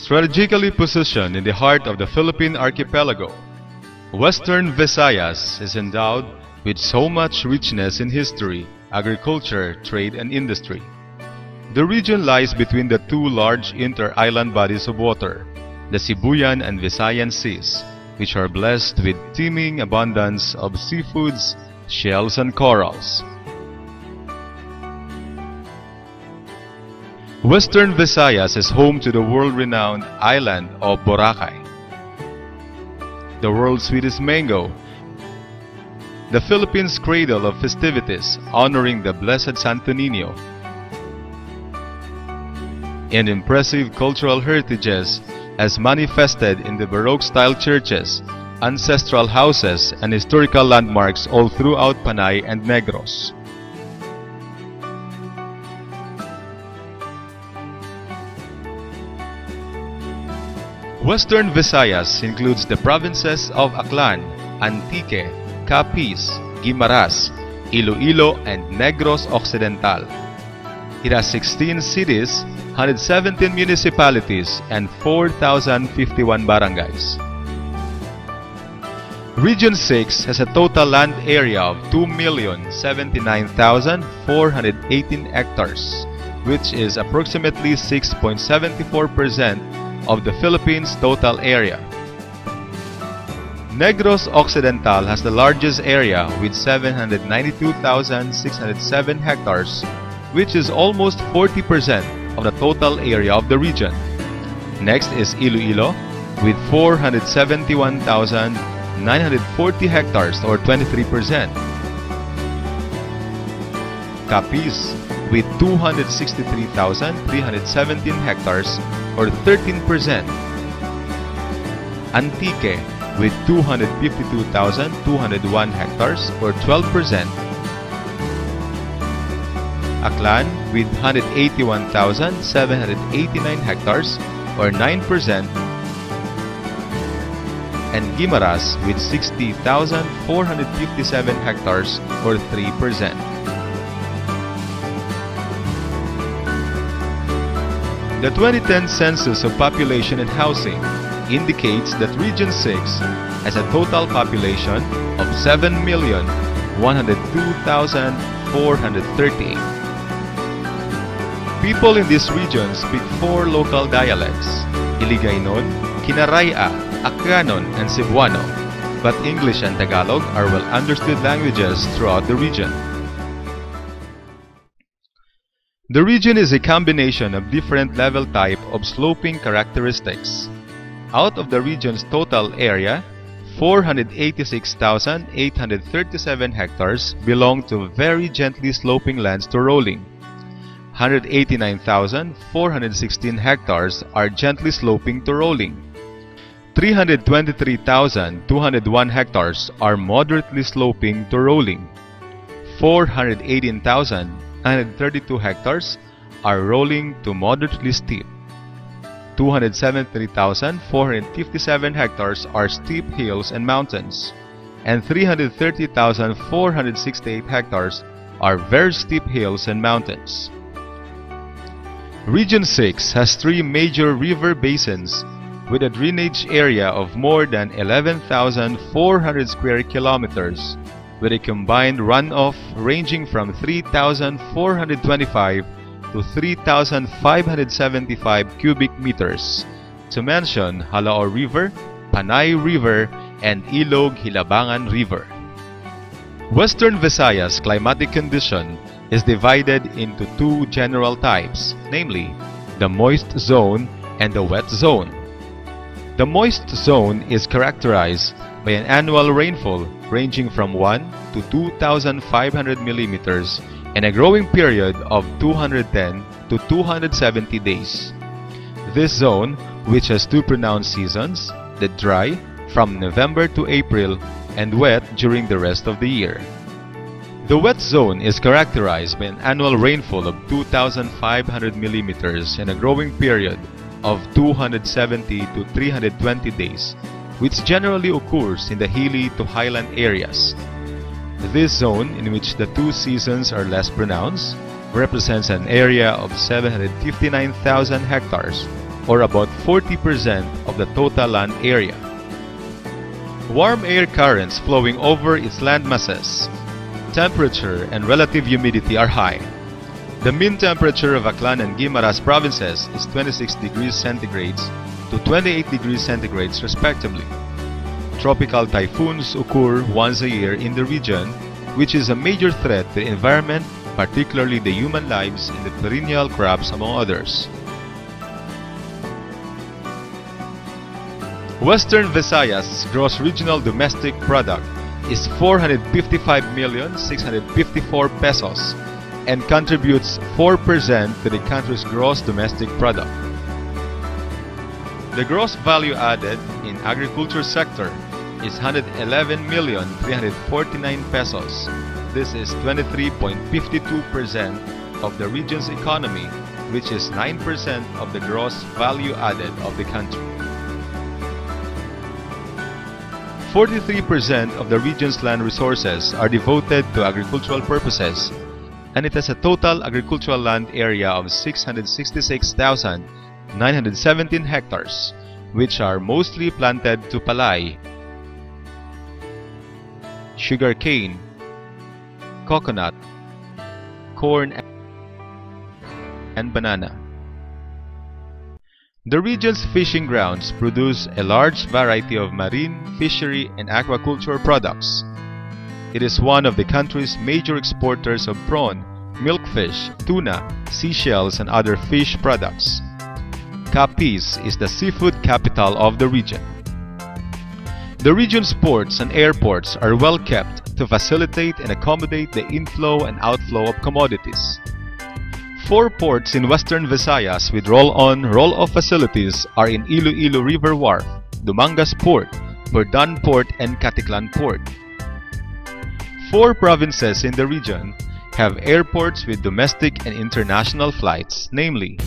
Strategically positioned in the heart of the Philippine archipelago, Western Visayas is endowed with so much richness in history, agriculture, trade, and industry. The region lies between the two large inter-island bodies of water, the Sibuyan and Visayan seas, which are blessed with teeming abundance of seafoods, shells, and corals. Western Visayas is home to the world-renowned island of Boracay, the world's sweetest mango, the Philippines' cradle of festivities honoring the Blessed Santo Niño, and impressive cultural heritages as manifested in the Baroque-style churches, ancestral houses, and historical landmarks all throughout Panay and Negros. Western Visayas includes the provinces of Aklan, Antique, Capiz, Guimaras, Iloilo, and Negros Occidental. It has 16 cities, 117 municipalities, and 4,051 barangays. Region 6 has a total land area of 2,079,418 hectares, which is approximately 6.74% of the Philippines' total area. Negros Occidental has the largest area with 792,607 hectares, which is almost 40% of the total area of the region. Next is Iloilo with 471,940 hectares or 23%. Capiz with 263,317 hectares or 13%. Antique with 252,201 hectares or 12%. Aklan with 181,789 hectares or 9%. And Guimaras with 60,457 hectares or 3%. The 2010 Census of Population and Housing indicates that Region 6 has a total population of 7,102,438. People in this region speak 4 local dialects: Iligaynon, Kinaraya, Akranon, and Cebuano, but English and Tagalog are well understood languages throughout the region. The region is a combination of different level type of sloping characteristics. Out of the region's total area, 486,837 hectares belong to very gently sloping lands to rolling. 189,416 hectares are gently sloping to rolling. 323,201 hectares are moderately sloping to rolling. 418,932 hectares are rolling to moderately steep. 273,457 hectares are steep hills and mountains, and 330,468 hectares are very steep hills and mountains. Region 6 has 3 major river basins with a drainage area of more than 11,400 square kilometers, with a combined runoff ranging from 3,425 to 3,575 cubic meters, to mention Halao River, Panay River, and Ilog-Hilabangan River. Western Visayas' climatic condition is divided into 2 general types, namely the moist zone and the wet zone. The moist zone is characterized by an annual rainfall ranging from 1 to 2,500 millimeters and a growing period of 210 to 270 days. This zone, which has 2 pronounced seasons, the dry from November to April and wet during the rest of the year. The wet zone is characterized by an annual rainfall of 2,500 millimeters and a growing period of 270 to 320 days, which generally occurs in the hilly to highland areas. This zone, in which the 2 seasons are less pronounced, represents an area of 759,000 hectares or about 40% of the total land area. Warm air currents flowing over its land masses. Temperature and relative humidity are high. The mean temperature of Aklan and Guimaras provinces is 26 degrees centigrade to 28 degrees centigrade respectively. Tropical typhoons occur once a year in the region, which is a major threat to the environment, particularly the human lives and the perennial crops among others. Western Visayas' gross regional domestic product is 455,654 pesos and contributes 4% to the country's gross domestic product. The gross value added in agriculture sector is 111,349 pesos. This is 23.52% of the region's economy, which is 9% of the gross value added of the country. 43% of the region's land resources are devoted to agricultural purposes, and it has a total agricultural land area of 666,917 hectares, which are mostly planted to palay, sugarcane, coconut, corn, and banana. The region's fishing grounds produce a large variety of marine, fishery, and aquaculture products. It is one of the country's major exporters of prawn, milkfish, tuna, seashells, and other fish products. Capiz is the seafood capital of the region. The region's ports and airports are well kept to facilitate and accommodate the inflow and outflow of commodities. 4 ports in Western Visayas with roll-on, roll-off facilities are in Iloilo River Wharf, Dumangas Port, Burdan Port, and Caticlan Port. 4 provinces in the region have airports with domestic and international flights, namely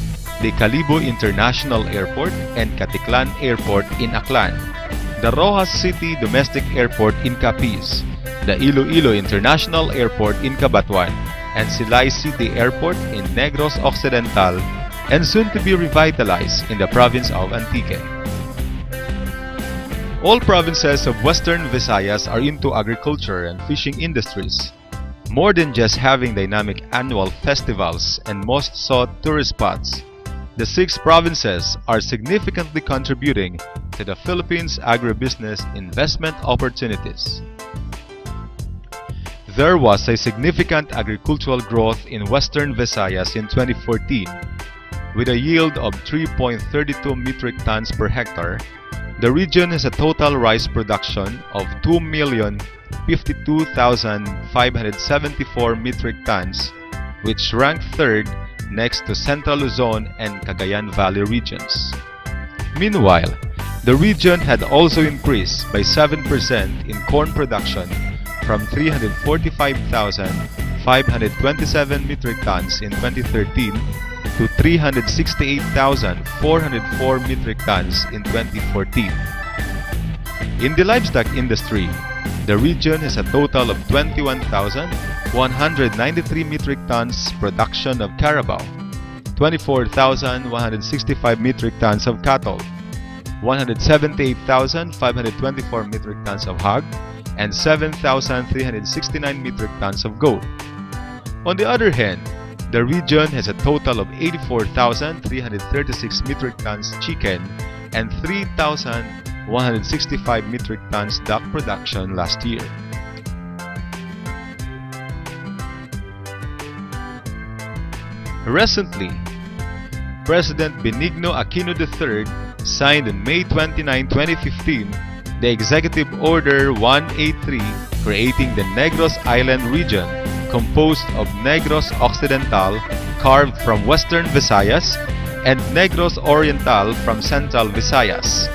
the Calibo International Airport and Caticlan Airport in Aklan, the Rojas City Domestic Airport in Capiz, the Iloilo International Airport in Cabanatuan, and Silay City Airport in Negros Occidental, and soon to be revitalized in the province of Antique. All provinces of Western Visayas are into agriculture and fishing industries. More than just having dynamic annual festivals and most sought tourist spots, the 6 provinces are significantly contributing to the Philippines' agribusiness investment opportunities. There was a significant agricultural growth in Western Visayas in 2014, with a yield of 3.32 metric tons per hectare. The region has a total rice production of 2,052,574 metric tons, which ranked 3rd next to Central Luzon and Cagayan Valley regions. Meanwhile, the region had also increased by 7% in corn production from 345,527 metric tons in 2013 to 368,404 metric tons in 2014. In the livestock industry, the region has a total of 21,193 metric tons production of carabao, 24,165 metric tons of cattle, 178,524 metric tons of hog, and 7,369 metric tons of goat. On the other hand, the region has a total of 84,336 metric tons chicken and 3,165 metric tons duck production last year. Recently, President Benigno Aquino III signed on May 29, 2015 the Executive Order 183 creating the Negros Island region composed of Negros Occidental carved from Western Visayas and Negros Oriental from Central Visayas.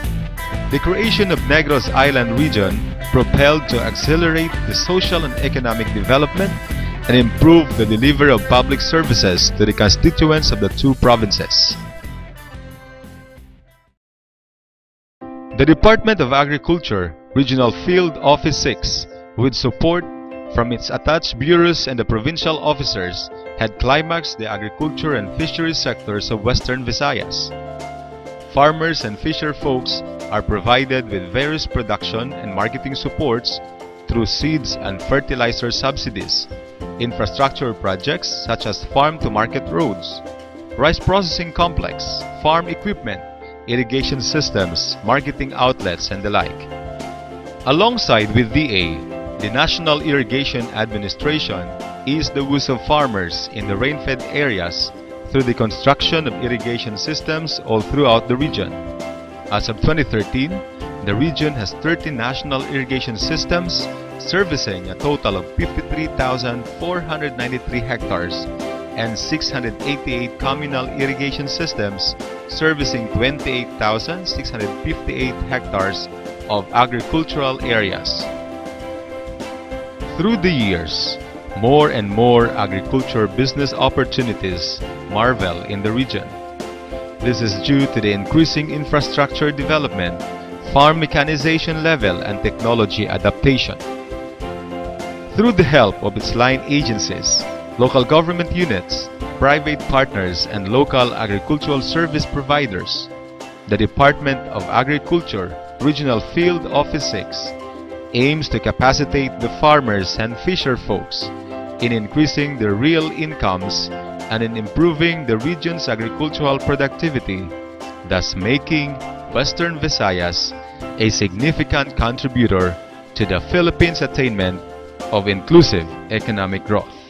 The creation of Negros Island region propelled to accelerate the social and economic development and improve the delivery of public services to the constituents of the 2 provinces. The Department of Agriculture, Regional Field Office 6, with support from its attached bureaus and the provincial officers, had climaxed the agriculture and fisheries sectors of Western Visayas. farmers and fisher folks are provided with various production and marketing supports through seeds and fertilizer subsidies, infrastructure projects such as farm-to-market roads, rice processing complex, farm equipment, irrigation systems, marketing outlets, and the like. Alongside with DA, the National Irrigation Administration eased the woes of farmers in the rain-fed areas through the construction of irrigation systems all throughout the region. As of 2013, the region has 13 national irrigation systems servicing a total of 53,493 hectares and 688 communal irrigation systems servicing 28,658 hectares of agricultural areas. Through the years, more and more agriculture business opportunities marvel in the region. This is due to the increasing infrastructure development, farm mechanization level, and technology adaptation. Through the help of its line agencies, local government units, private partners, and local agricultural service providers, the Department of Agriculture Regional Field Office 6 aims to capacitate the farmers and fisher folks in increasing their real incomes and in improving the region's agricultural productivity, thus making Western Visayas a significant contributor to the Philippines' attainment of inclusive economic growth.